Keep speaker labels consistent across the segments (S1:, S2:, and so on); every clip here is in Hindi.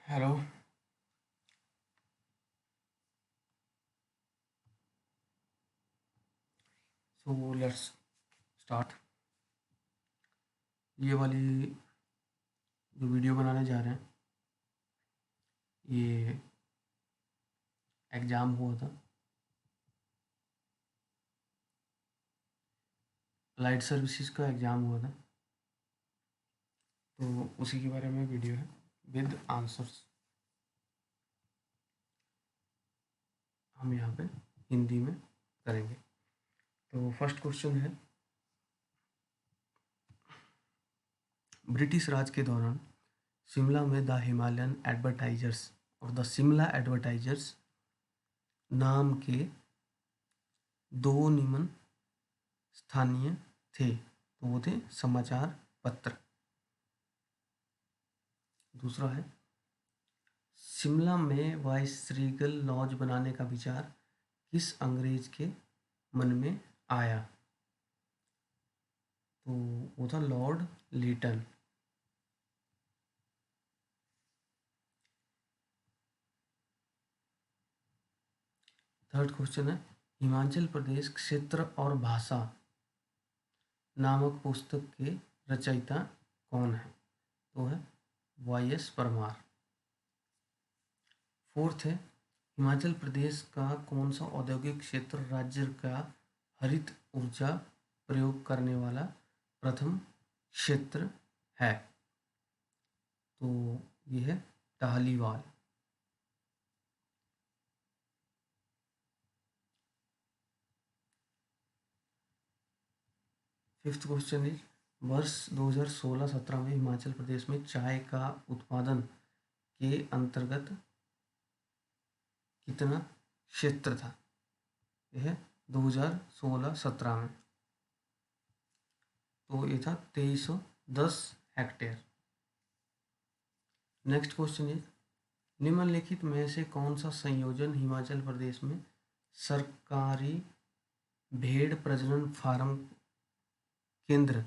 S1: Hello. So let's start. ये वाली जो वीडियो बनाने जा रहे हैं ये एग्ज़ाम हुआ था। लाइट सर्विसेज का एग्ज़ाम हुआ था, तो उसी के बारे में वीडियो है विद आंसर्स। हम यहाँ पे हिंदी में करेंगे। तो फर्स्ट क्वेश्चन है, ब्रिटिश राज के दौरान शिमला में द हिमालयन एडवर्टाइजर्स और द शिमला एडवर्टाइजर्स नाम के दो निम्न स्थानीय थे, तो वो थे समाचार पत्र। दूसरा है, शिमला में वाइसरीगल लॉज बनाने का विचार किस अंग्रेज के मन में आया, तो वो था लॉर्ड लीटन। थर्ड क्वेश्चन है, हिमाचल प्रदेश क्षेत्र और भाषा नामक पुस्तक के रचयिता कौन है, तो है वाई.एस. परमार। फोर्थ है, हिमाचल प्रदेश का कौन सा औद्योगिक क्षेत्र राज्य का हरित ऊर्जा प्रयोग करने वाला प्रथम क्षेत्र है, तो ये है टाहलीवाल। फिफ्थ क्वेश्चन इज, वर्ष 2016-17 में हिमाचल प्रदेश में चाय का उत्पादन के अंतर्गत कितना क्षेत्र था, यह है 2016-17 में, तो ये था 2310 हेक्टेयर। नेक्स्ट क्वेश्चन इज, निम्नलिखित में से कौन सा संयोजन हिमाचल प्रदेश में सरकारी भेड़ प्रजनन फार्म केंद्र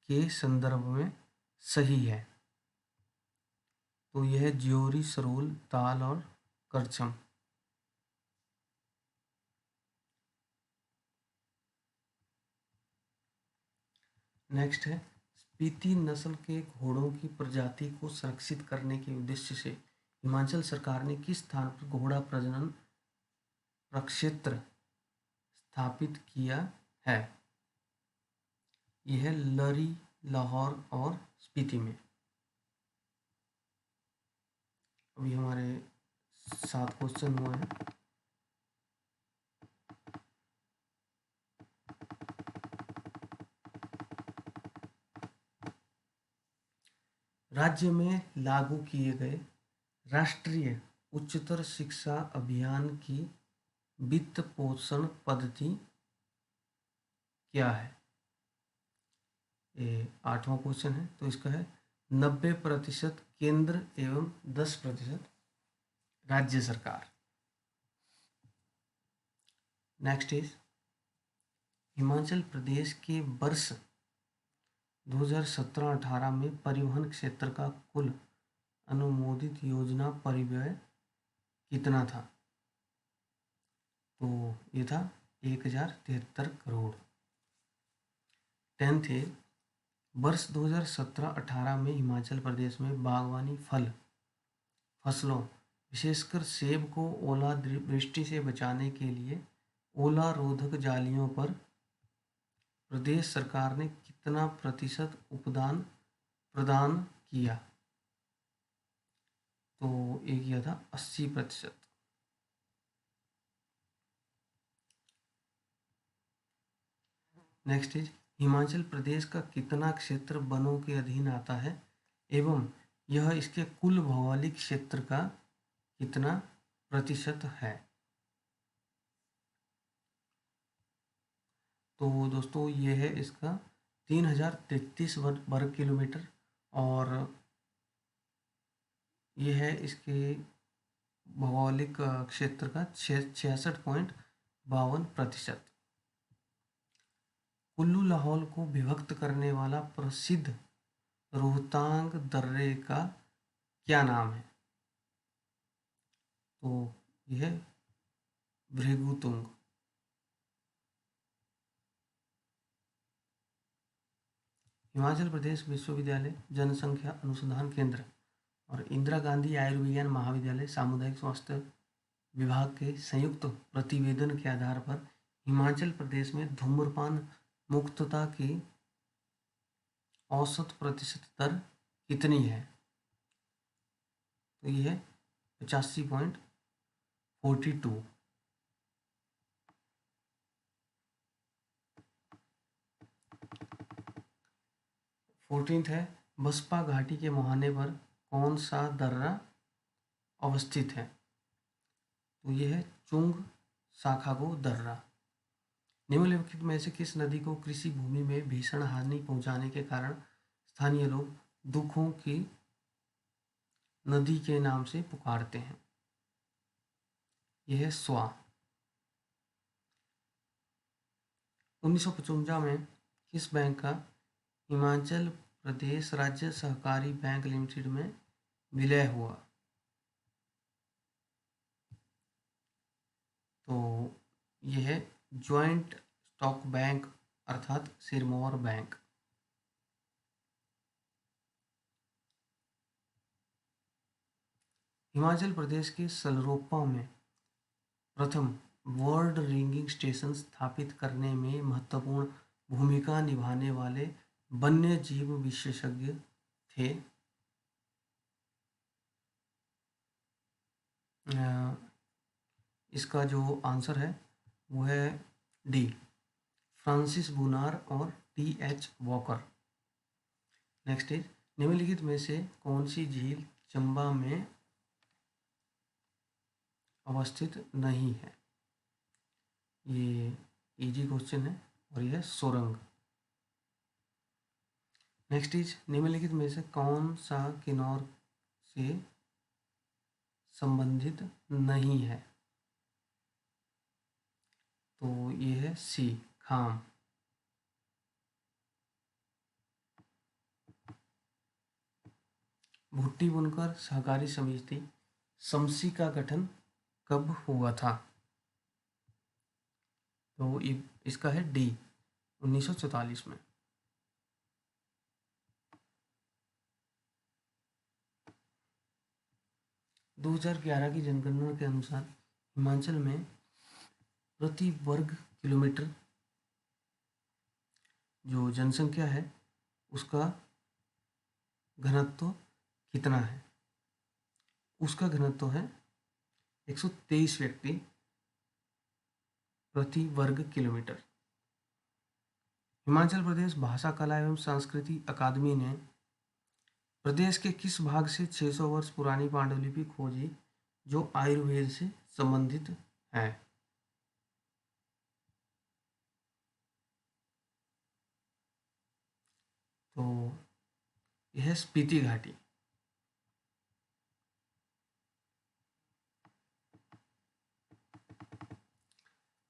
S1: के संदर्भ में सही है, तो यह है ज्योरी, सरोल, ताल और करछम। नेक्स्ट है, स्पीति नस्ल के घोड़ों की प्रजाति को संरक्षित करने के उद्देश्य से हिमाचल सरकार ने किस स्थान पर घोड़ा प्रजनन प्रक्षेत्र स्थापित किया है, यह है लरी, लाहौर और स्पीति में। अभी हमारे 7 क्वेश्चन हुए हैं। राज्य में लागू किए गए राष्ट्रीय उच्चतर शिक्षा अभियान की वित्त पोषण पद्धति क्या है, ये 8वां क्वेश्चन है, तो इसका है 90% केंद्र एवं 10% राज्य सरकार। नेक्स्ट इज, हिमाचल प्रदेश के वर्ष 2017-18 में परिवहन क्षेत्र का कुल अनुमोदित योजना परिव्यय कितना था, तो ये था 1073 करोड़। 10th है, वर्ष 2017-18 में हिमाचल प्रदेश में बागवानी फसलों विशेषकर सेब को ओला वृष्टि से बचाने के लिए ओला रोधक जालियों पर प्रदेश सरकार ने कितना प्रतिशत उपदान प्रदान किया, तो ये किया था 80%। नेक्स्ट इज, हिमाचल प्रदेश का कितना क्षेत्र वनों के अधीन आता है एवं यह इसके कुल भौगोलिक क्षेत्र का कितना प्रतिशत है, तो दोस्तों ये है इसका 3033 वर्ग किलोमीटर, और ये है इसके भौगोलिक क्षेत्र का 66.52%। कुल्लू लाहौल को विभक्त करने वाला प्रसिद्ध रोहतांग दर्रे का क्या नाम है, तो यह भृगुतुंग। हिमाचल प्रदेश विश्वविद्यालय जनसंख्या अनुसंधान केंद्र और इंदिरा गांधी आयुर्विज्ञान महाविद्यालय सामुदायिक स्वास्थ्य विभाग के संयुक्त प्रतिवेदन के आधार पर हिमाचल प्रदेश में धूम्रपान मुक्तता की औसत प्रतिशत दर कितनी है? तो ये है 85.42। 14th है, बसपा घाटी के मुहाने पर कौन सा दर्रा अवस्थित है? तो ये है चुंग शाखागो दर्रा। निम्नलिखित में से किस नदी को कृषि भूमि में भीषण हानि पहुंचाने के कारण स्थानीय लोग दुखों की नदी के नाम से पुकारते हैं? यह है स्वा। 1955 में किस बैंक का हिमाचल प्रदेश राज्य सहकारी बैंक लिमिटेड में विलय हुआ? तो यह है ज्वाइंट स्टॉक बैंक अर्थात सिरमौर बैंक। हिमाचल प्रदेश के सलरोपा में प्रथम वर्ल्ड रिंगिंग स्टेशन स्थापित करने में महत्वपूर्ण भूमिका निभाने वाले वन्य जीव विशेषज्ञ थे? इसका जो आंसर है वो है डी, फ्रांसिस बुनार और टी.एच. वॉकर। नेक्स्ट इज, निम्नलिखित में से कौन सी झील चंबा में अवस्थित नहीं है? ये इजी क्वेश्चन है और यह सोरंग। नेक्स्ट इज, निम्नलिखित में से कौन सा किन्नौर से संबंधित नहीं है? तो ये है सी, खाम। भुट्टी बुनकर सहकारी समिति समसी का गठन कब हुआ था? तो इसका है डी, 1944 में। 2011 की जनगणना के अनुसार हिमाचल में प्रति वर्ग किलोमीटर जो जनसंख्या है उसका घनत्व कितना है? उसका घनत्व है 123 व्यक्ति प्रति वर्ग किलोमीटर। हिमाचल प्रदेश भाषा कला एवं संस्कृति अकादमी ने प्रदेश के किस भाग से 600 वर्ष पुरानी पांडुलिपि खोजी जो आयुर्वेद से संबंधित है? तो यह स्पीति घाटी।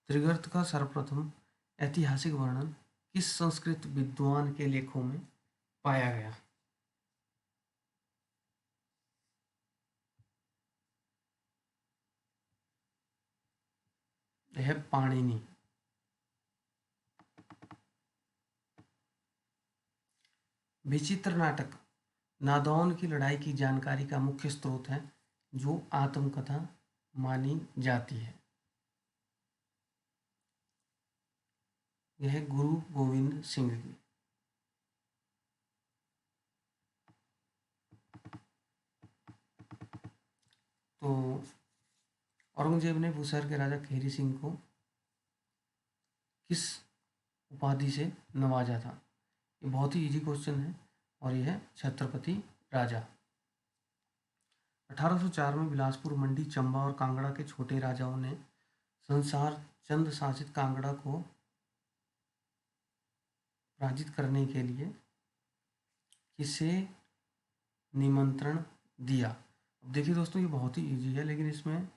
S1: त्रिगर्त का सर्वप्रथम ऐतिहासिक वर्णन किस संस्कृत विद्वान के लेखों में पाया गया? यह पाणिनि। विचित्र नाटक नादौन की लड़ाई की जानकारी का मुख्य स्रोत है जो आत्मकथा मानी जाती है? यह है गुरु गोविंद सिंह की। तो औरंगजेब ने बुसर के राजा खेरी सिंह को किस उपाधि से नवाजा था? ये बहुत ही इजी क्वेश्चन है और यह है छत्रपति राजा। 1804 में बिलासपुर, मंडी, चंबा और कांगड़ा के छोटे राजाओं ने संसार चंद शासित कांगड़ा को पराजित करने के लिए किसे निमंत्रण दिया? अब देखिए दोस्तों, ये बहुत ही इजी है लेकिन इसमें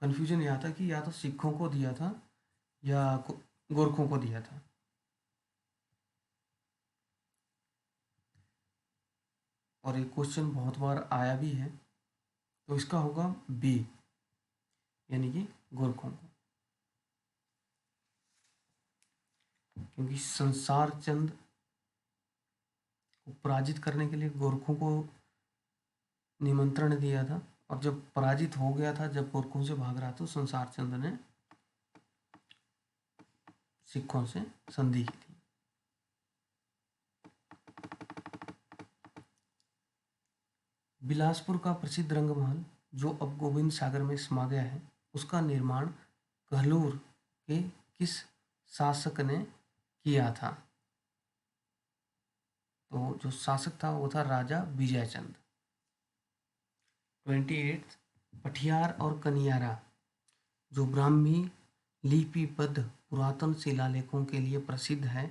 S1: कन्फ्यूजन यह था कि या तो सिखों को दिया था या गोरखों को दिया था। और ये क्वेश्चन बहुत बार आया भी है, तो इसका होगा बी, यानी कि गोरखों को, क्योंकि संसार चंद को पराजित करने के लिए गोरखों को निमंत्रण दिया था, और जब पराजित हो गया था, जब गोरखों से भाग रहा, तो संसार चंद ने सिखों से संधि की थी। बिलासपुर का प्रसिद्ध रंगमहल, जो अब गोविंद सागर में समा गया है, उसका निर्माण कहलूर के किस शासक ने किया था? तो जो शासक था वो था राजा विजयचंद। 28, पठियार और कनियारा, जो ब्राह्मी लिपिबद्ध पुरातन शिलालेखों के लिए प्रसिद्ध है,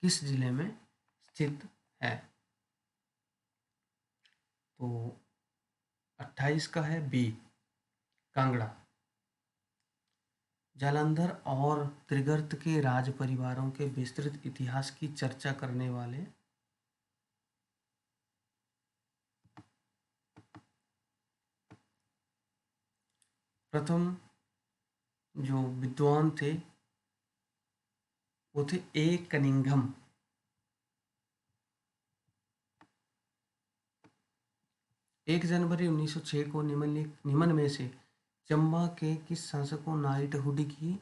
S1: किस जिले में स्थित है? तो 28 का है बी, कांगड़ा। जालंधर और त्रिगर्त के राज परिवारों के विस्तृत इतिहास की चर्चा करने वाले प्रथम जो विद्वान थे वो थे ए कनिंघम। 1 जनवरी 1906 को निम्न में से चंबा के किस शासक को नाइटहुड की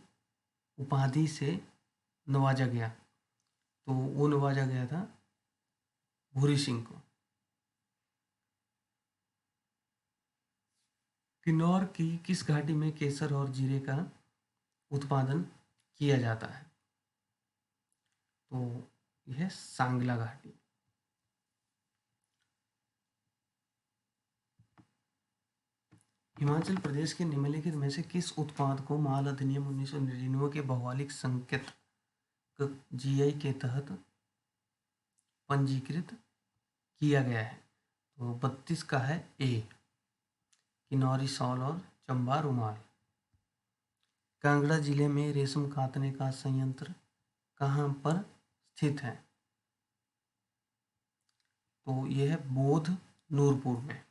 S1: उपाधि से नवाजा गया? तो वो नवाजा गया था भूरी सिंह को। किन्नौर की किस घाटी में केसर और जीरे का उत्पादन किया जाता है? तो यह सांगला घाटी। हिमाचल प्रदेश के निम्नलिखित में से किस उत्पाद को माल अधिनियम 1999 के भौगोलिक संकेत जीआई के तहत पंजीकृत किया गया है? तो 32 का है ए, किन्नौरी शॉल और चंबा रुमाल। कांगड़ा जिले में रेशम कातने का संयंत्र कहाँ पर स्थित है? तो यह है बोध नूरपुर में।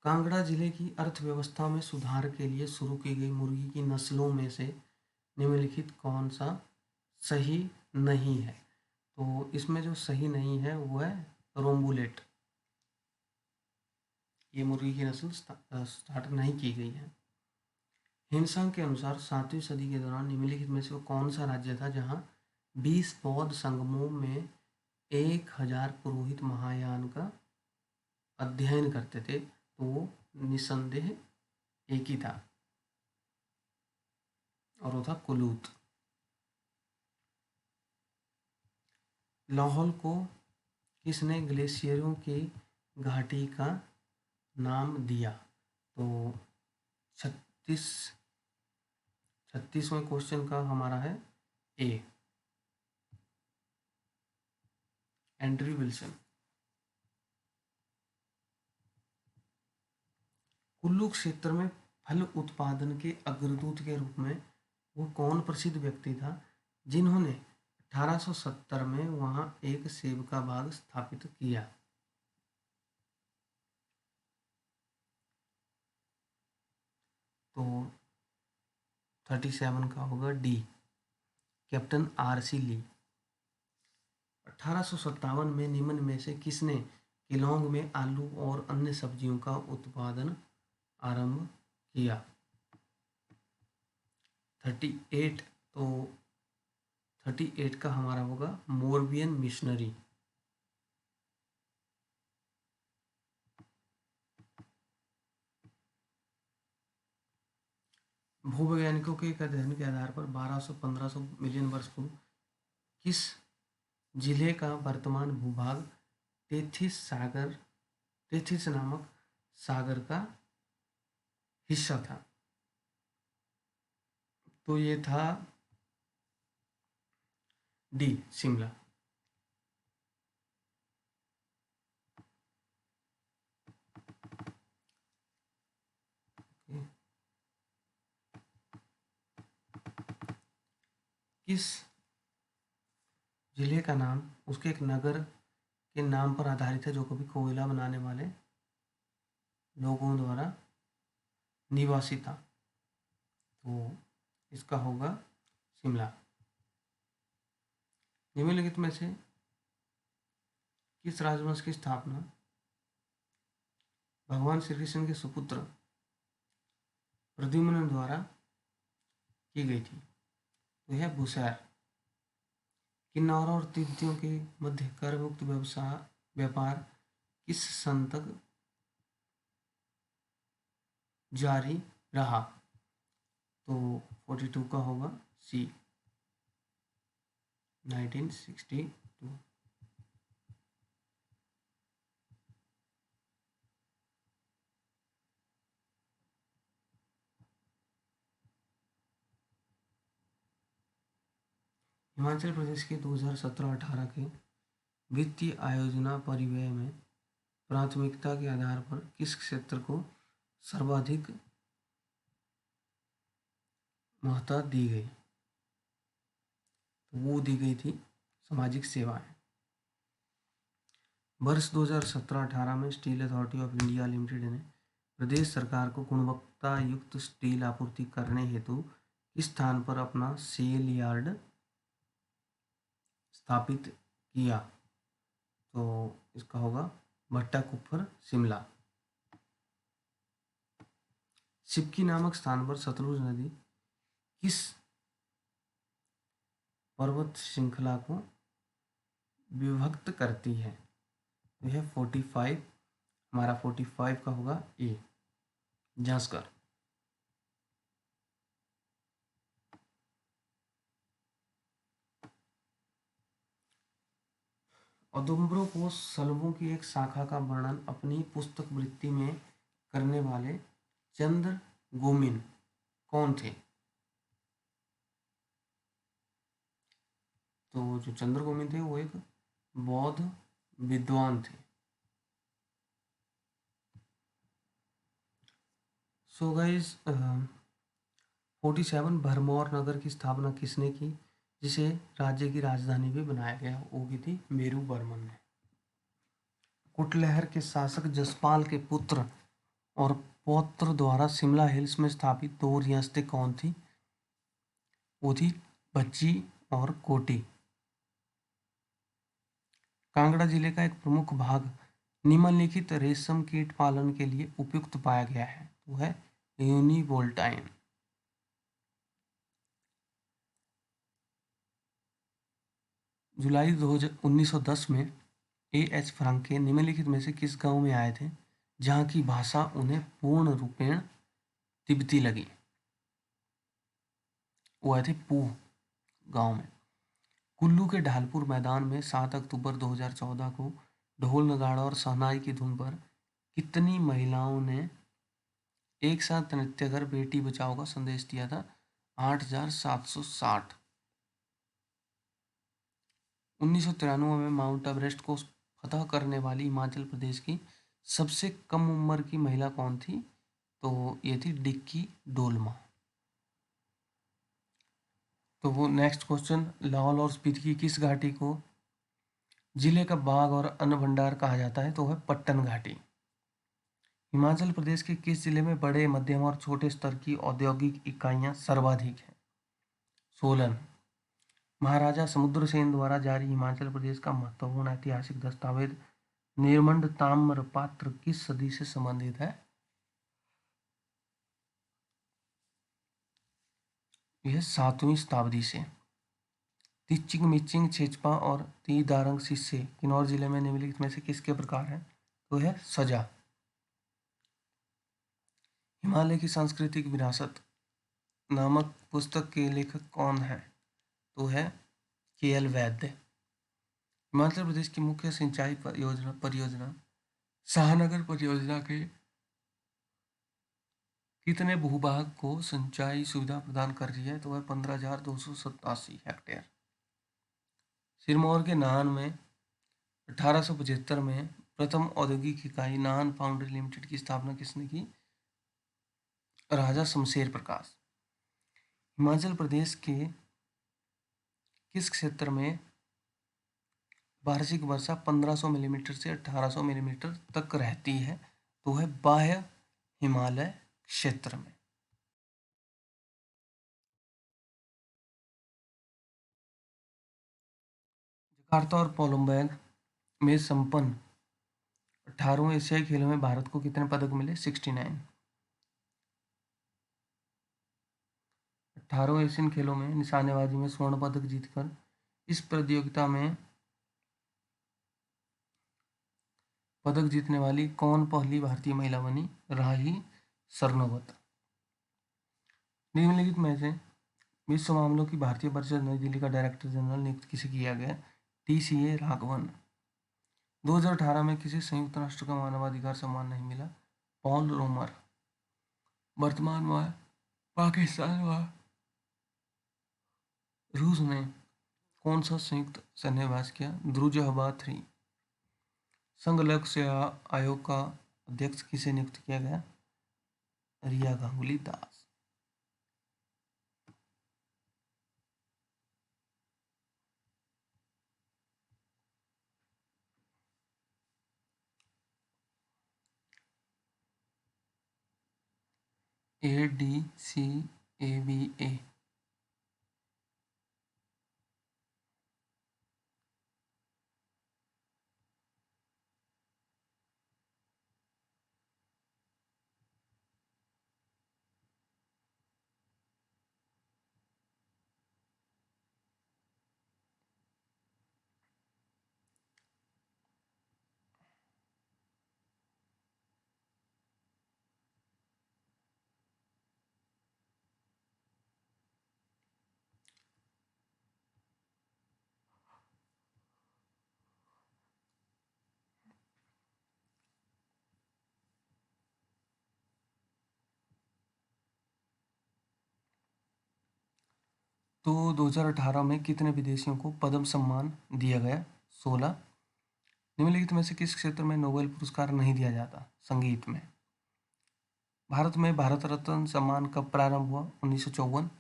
S1: कांगड़ा जिले की अर्थव्यवस्था में सुधार के लिए शुरू की गई मुर्गी की नस्लों में से निम्नलिखित कौन सा सही नहीं है? तो इसमें जो सही नहीं है वो है रोम्बुलेट। ये मुर्गी की नस्ल स्टार्ट नहीं की गई है। हिंसा के अनुसार 7वीं सदी के दौरान निम्नलिखित में से वो कौन सा राज्य था जहाँ 20 बौद्ध संगमों में 1000 पुरोहित महायान का अध्ययन करते थे? तो वो निसंदेह एक ही था, और वो था कुलूत। लाहौल को किसने ग्लेशियरों की घाटी का नाम दिया? तो 36वें क्वेश्चन का हमारा है ए, एंड्रयू विल्सन। कुल्लू क्षेत्र में फल उत्पादन के अग्रदूत के रूप में वो कौन प्रसिद्ध व्यक्ति था जिन्होंने 1870 में वहां एक सेब का बाग स्थापित किया? तो 37 का होगा डी, कैप्टन आर.सी. ली। 1857 में निम्न में से किसने केलोंग में आलू और अन्य सब्जियों का उत्पादन आरंभ किया? 38, तो 38 का हमारा होगा मोरबियन मिशनरी। भूवैज्ञानिकों के एक अध्ययन के आधार पर 1200-1500 मिलियन वर्ष पूर्व किस जिले का वर्तमान भूभाग टेथिस नामक सागर का हिस्सा था? तो ये था डी, शिमला। किस जिले का नाम उसके एक नगर के नाम पर आधारित है जो कभी कोयला बनाने वाले लोगों द्वारा निवासी था? तो इसका होगा शिमला। निम्नलिखित में से किस राजवंश की स्थापना भगवान श्री कृष्ण के सुपुत्र प्रद्युम्न द्वारा की गई थी? तो यह बुसैर। किन्नौर और तिब्बतियों के मध्य कर मुक्त व्यवसाय व्यापार किस सन तक जारी रहा? तो 42 का होगा सी, 1962। हिमाचल प्रदेश के 2017-18 के वित्तीय आयोजना परिव्यय में प्राथमिकता के आधार पर किस क्षेत्र को सर्वाधिक महत्ता दी गई? तो वो दी गई थी सामाजिक सेवाएं। वर्ष 2017-18 में steel authority of India limited ने प्रदेश सरकार को गुणवत्ता युक्त स्टील आपूर्ति करने हेतु किस स्थान पर अपना सेल यार्ड स्थापित किया? तो इसका होगा भट्टाकुफर, शिमला। सिपकी नामक स्थान पर सतलुज नदी किस पर्वत श्रृंखला को विभक्त करती है? तो यह 45, हमारा 45 का होगा ए, जांस्कर। औदुंबरों को सलवों की एक शाखा का वर्णन अपनी पुस्तक वृत्ति में करने वाले चंद्र गोमिन कौन थे? तो जो चंद्र गोमिन थे वो एक बौद्ध विद्वान थे। सो गाइस 47 भरमौर नगर की स्थापना किसने की जिसे राज्य की राजधानी भी बनाया गया? वो भी थी मेरू बर्मन ने। कुटलहर के शासक जसपाल के पुत्र और पौत्र द्वारा शिमला हिल्स में स्थापित 2 रियासतें कौन थी? वो थी भज्जी और कोटी। कांगड़ा जिले का एक प्रमुख भाग निम्नलिखित रेशम कीट पालन के लिए उपयुक्त पाया गया है? वो है यूनिवोल्टाइन। जुलाई 1910 में A.H. फ्रांके निम्नलिखित में से किस गांव में आए थे जहां की भाषा उन्हें पूर्ण रूपेण तिब्बती लगी? वो आए थे पूह गांव में। कुल्लू के ढालपुर मैदान में 7 अक्टूबर 2014 को ढोल नगाड़ा और शहनाई की धुन पर कितनी महिलाओं ने एक साथ नृत्य कर बेटी बचाओ का संदेश दिया था? 8760। 1993 में माउंट एवरेस्ट को फतह करने वाली हिमाचल प्रदेश की सबसे कम उम्र की महिला कौन थी? तो ये थी डिक्की डोलमा। तो वो नेक्स्ट क्वेश्चन, लाहौल और स्पीति की किस घाटी को जिले का बाग और अन्न भंडार कहा जाता है? तो है पट्टन घाटी। हिमाचल प्रदेश के किस जिले में बड़े, मध्यम और छोटे स्तर की औद्योगिक इकाइयां सर्वाधिक हैं? सोलन। महाराजा समुद्रसेन द्वारा जारी हिमाचल प्रदेश का महत्वपूर्ण ऐतिहासिक दस्तावेज निर्मंड ताम्रपात्र किस सदी से संबंधित है? यह 7वीं शताब्दी से। तिचिंग मिचिंग छेचपा और तीदारंग सिस्से किन्नौर जिले में निम्नलिखित में से किसके प्रकार हैं? तो है सजा। हिमालय की सांस्कृतिक विरासत नामक पुस्तक के लेखक कौन है? तो है के.एल. वैद्य। हिमाचल प्रदेश की मुख्य सिंचाई परियोजना शाहनगर परियोजना के कितने भूभाग को सिंचाई सुविधा प्रदान कर रही है? तो वह 15,287 हेक्टेयर। सिरमौर के नाहन में 1875 में प्रथम औद्योगिक इकाई नाहन फाउंड्री लिमिटेड की स्थापना किसने की? राजा शमशेर प्रकाश। हिमाचल प्रदेश के किस क्षेत्र में वार्षिक वर्षा 1500 मिलीमीटर से 1800 मिलीमीटर तक रहती है? तो है बाह्य हिमालय क्षेत्र में। जकार्ता और कोलंबो में संपन्न 18वें एशियाई खेलों में भारत को कितने पदक मिले? 69। 18वें एशियन खेलों में निशानेबाजी में स्वर्ण पदक जीतकर इस प्रतियोगिता में पदक जीतने वाली कौन पहली भारतीय महिला बनी? राही सरनोबत। निम्नलिखित में से विश्व मामलों की भारतीय परिषद नई दिल्ली का डायरेक्टर जनरल नियुक्त किसे किया गया? TCA राघवन। 2018 में किसी संयुक्त राष्ट्र का मानवाधिकार सम्मान नहीं मिला? पॉल रोमर। वर्तमान में पाकिस्तान व रूस ने कौन सा संयुक्त सैन्याभ्यास किया? ध्रुव 3। संघ लोक सेवा आयोग का अध्यक्ष किसे नियुक्त किया गया? रिया गांगुली दास। ADCABA। तो 2018 में कितने विदेशियों को पद्म सम्मान दिया गया? 16। निम्नलिखित में से किस क्षेत्र में नोबेल पुरस्कार नहीं दिया जाता? संगीत में। भारत में भारत रत्न सम्मान कब प्रारंभ हुआ? 1954।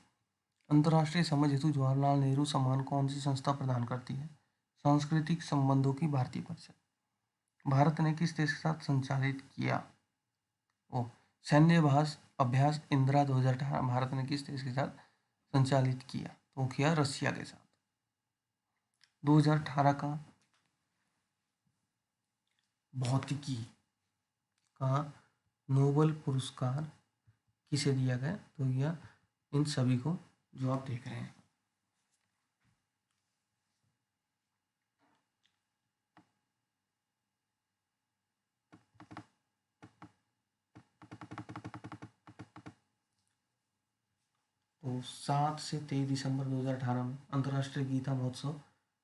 S1: अंतर्राष्ट्रीय समझ हेतु जवाहरलाल नेहरू सम्मान कौन सी संस्था प्रदान करती है? सांस्कृतिक संबंधों की भारतीय परिषद। भारत ने किस देश के साथ संचालित किया? ओ सैन्य अभ्यास इंदिरा 2018 भारत ने किस देश के साथ संचालित किया? तो किया रसिया के साथ। 2018 का भौतिकी का नोबेल पुरस्कार किसे दिया गया? तो यह इन सभी को जो आप देख रहे हैं। तो 7 से 23 दिसंबर 2018 में अंतर्राष्ट्रीय गीता महोत्सव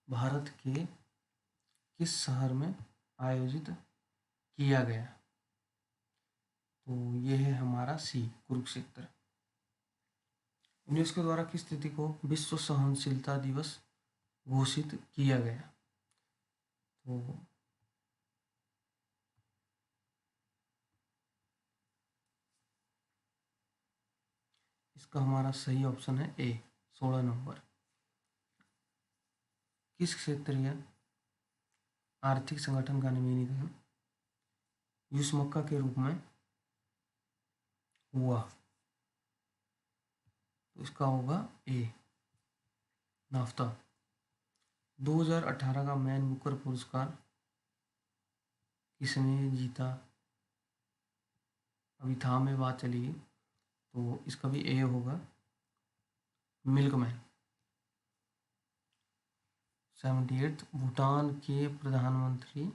S1: भारत के किस शहर में आयोजित किया गया? तो ये है हमारा सी, कुरुक्षेत्र। यूनेस्को द्वारा किस तिथि को विश्व सहनशीलता दिवस घोषित किया गया? तो इसका हमारा सही ऑप्शन है ए, 16 नवंबर। किस क्षेत्रीय आर्थिक संगठन का नवीनीकरण यूसमक्का के रूप में हुआ? तो इसका होगा ए, नाफ्ता। 2018 का मैन बुकर पुरस्कार किसने जीता? अभी था में बात चली, तो इसका भी ए होगा, मिल्कमैन। 78। भूटान के प्रधानमंत्री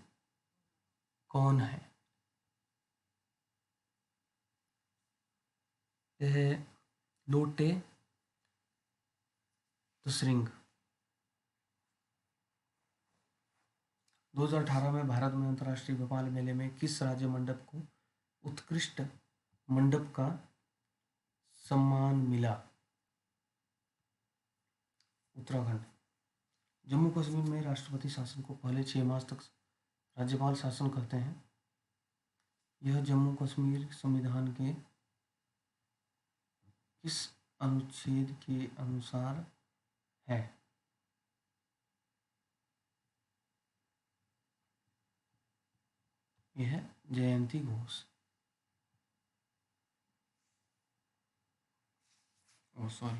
S1: कौन है? यह है लोटे त्शरिंग। 2018 में भारत में अंतर्राष्ट्रीय भोपाल मेले में किस राज्य मंडप को उत्कृष्ट मंडप का सम्मान मिला? उत्तराखंड। जम्मू कश्मीर में राष्ट्रपति शासन को पहले 6 मास तक राज्यपाल शासन करते हैं। यह जम्मू कश्मीर संविधान के किस अनुच्छेद के अनुसार है? ये है जयंती घोष। ओ सॉरी,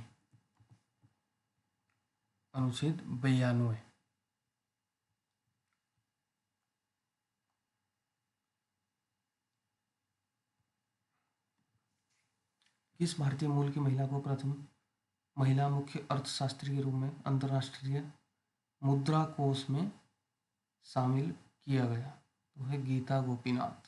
S1: अनुच्छेद 92। किस भारतीय मूल की महिला को प्रथम महिला मुख्य अर्थशास्त्री के रूप में अंतर्राष्ट्रीय मुद्रा कोष में शामिल किया गया? तो है गीता गोपीनाथ।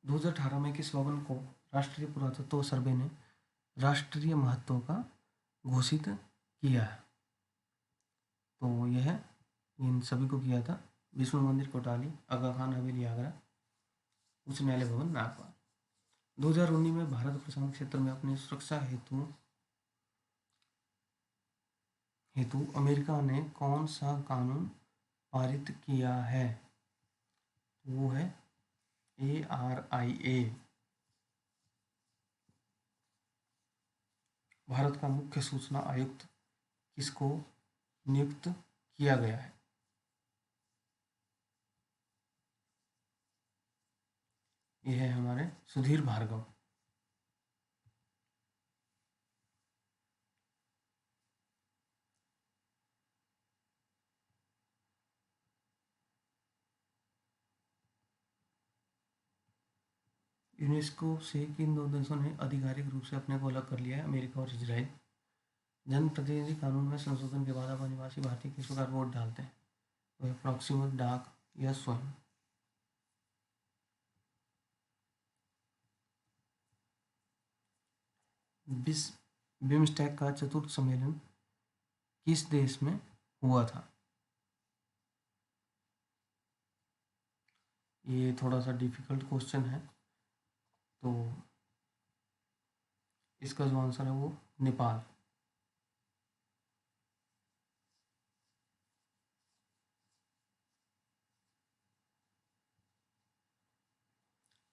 S1: दो हजार 2018 में किस भवन को राष्ट्रीय पुरातत्व सर्वे ने राष्ट्रीय महत्व का घोषित किया है? तो यह इन सभी को किया था विष्णु मंदिर कोटाली, आगा खान हवेली आगरा, उच्च न्यायालय भवन नागपाल। 2019 में भारत प्रशांत क्षेत्र में अपनी सुरक्षा हेतु अमेरिका ने कौन सा कानून पारित किया है? वो है ARIA। भारत का मुख्य सूचना आयुक्त किसको नियुक्त किया गया है? यह है हमारे सुधीर भार्गव। यूनेस्को से किन दो देशों ने आधिकारिक रूप से अपने को अलग कर लिया है? अमेरिका और इजराइल। जनप्रतिनिधि कानून में संशोधन के बाद अब अनिवासी भारतीय किस प्रकार वोट डालते हैं? तो प्रॉक्सिमल, डाक या स्वयं। बिम्स्टेक का चतुर्थ सम्मेलन किस देश में हुआ था? ये थोड़ा सा डिफिकल्ट क्वेश्चन है, तो इसका जो आंसर है वो नेपाल।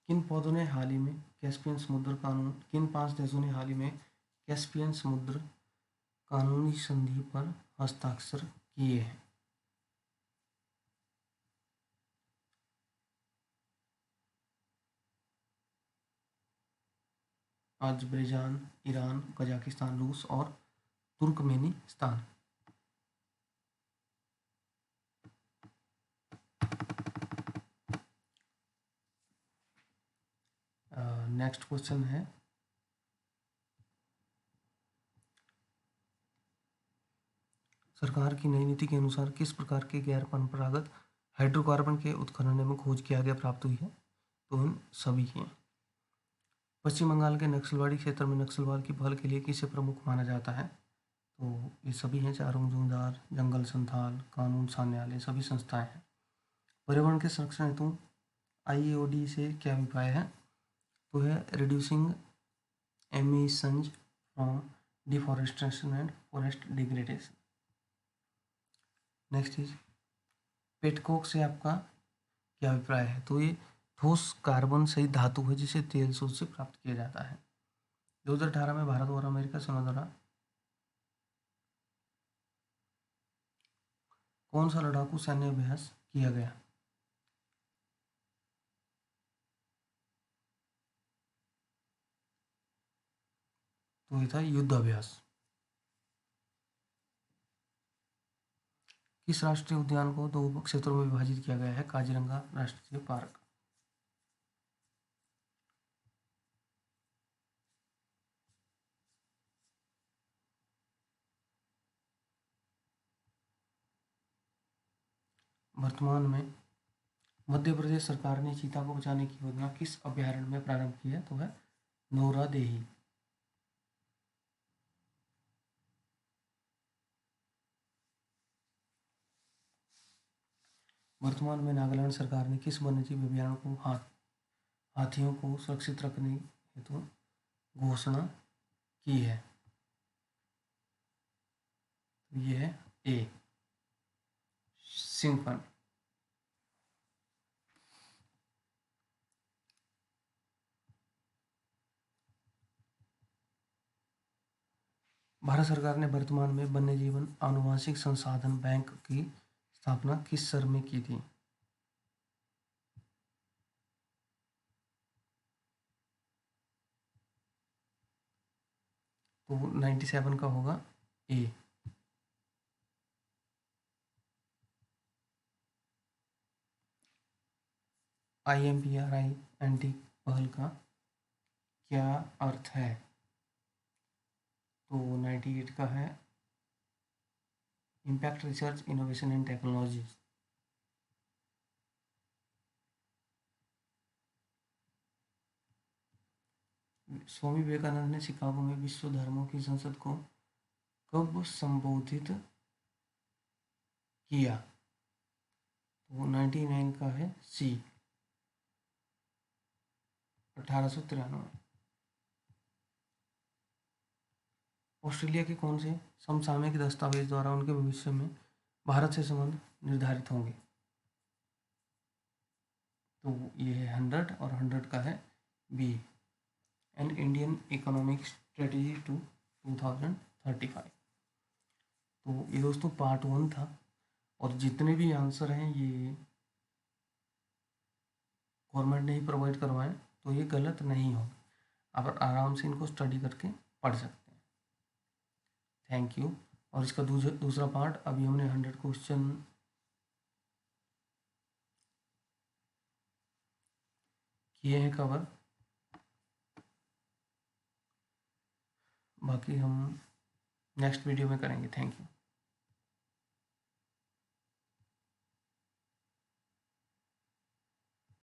S1: किन पौधों ने हाल ही में कैस्पियन समुद्र कानून किन 5 देशों ने हाल ही में कैस्पियन समुद्र कानूनी संधि पर हस्ताक्षर किए हैं? अजरबैजान, ईरान, कजाकिस्तान, रूस और तुर्कमेनिस्तान। नेक्स्ट क्वेश्चन है, सरकार की नई नीति के अनुसार किस प्रकार के गैर परंपरागत हाइड्रोकार्बन के उत्खनन में खोज की आगे प्राप्त हुई है? तो इन सभी की। पश्चिम बंगाल के नक्सलवाड़ी क्षेत्र में नक्सलवाद की पहल के लिए किसे प्रमुख माना जाता है? तो ये सभी हैं चारों मजूमदार, जंगल संथाल, कानून न्यायालय, सभी संस्थाएं हैं। पर्यावरण के संरक्षण हेतु IAOD से क्या अभिप्राय है? तो है reducing emissions from deforestation and forest degradation. Next is petcoke से आपका क्या अभिप्राय है? तो ये ठोस कार्बन सहित धातु है जिसे तेल स्रोत से प्राप्त किया जाता है। 2018 में भारत और अमेरिका सेना द्वारा कौन सा लड़ाकू सैन्य अभ्यास किया गया? तो ये था युद्ध अभ्यास। किस राष्ट्रीय उद्यान को 2 क्षेत्रों में विभाजित किया गया है? काजीरंगा राष्ट्रीय पार्क। वर्तमान में मध्य प्रदेश सरकार ने चीता को बचाने की योजना किस अभयारण्य में प्रारंभ की है? तो है नोरा देही। वर्तमान में नागालैंड सरकार ने किस वन्यजीव अभयारण्य को हाथियों को सुरक्षित रखने हेतु घोषणा की है? ये है ए सिंहफन। भारत सरकार ने वर्तमान में वन्यजीवन आनुवंशिक संसाधन बैंक की स्थापना किस साल में की थी? तो 97 का होगा ए। IMPRINT पहल का क्या अर्थ है? तो 98 का है impact research innovation and technology. Swami Vivekananda ने शिकागो में विश्व धर्मों की संसद को कब संबोधित किया? तो 99 का है सी, 1893। ऑस्ट्रेलिया के कौन से समसामयिक दस्तावेज द्वारा उनके भविष्य में भारत से संबंध निर्धारित होंगे? तो ये है 100 और 100 का है B, an Indian economic strategy to 2035। तो ये दोस्तों पार्ट 1 था, और जितने भी आंसर हैं ये गवर्नमेंट ने ही प्रोवाइड करवाएं, तो ये गलत नहीं हो। आप आराम से इनको स्टडी करके पढ़ सकते हैं। Thank you. और इसका दूसरा पार्ट अभी हमने 100 क्वेश्चन किए हैं कवर, बाकी हम नेक्स्ट वीडियो में करेंगे। Thank you.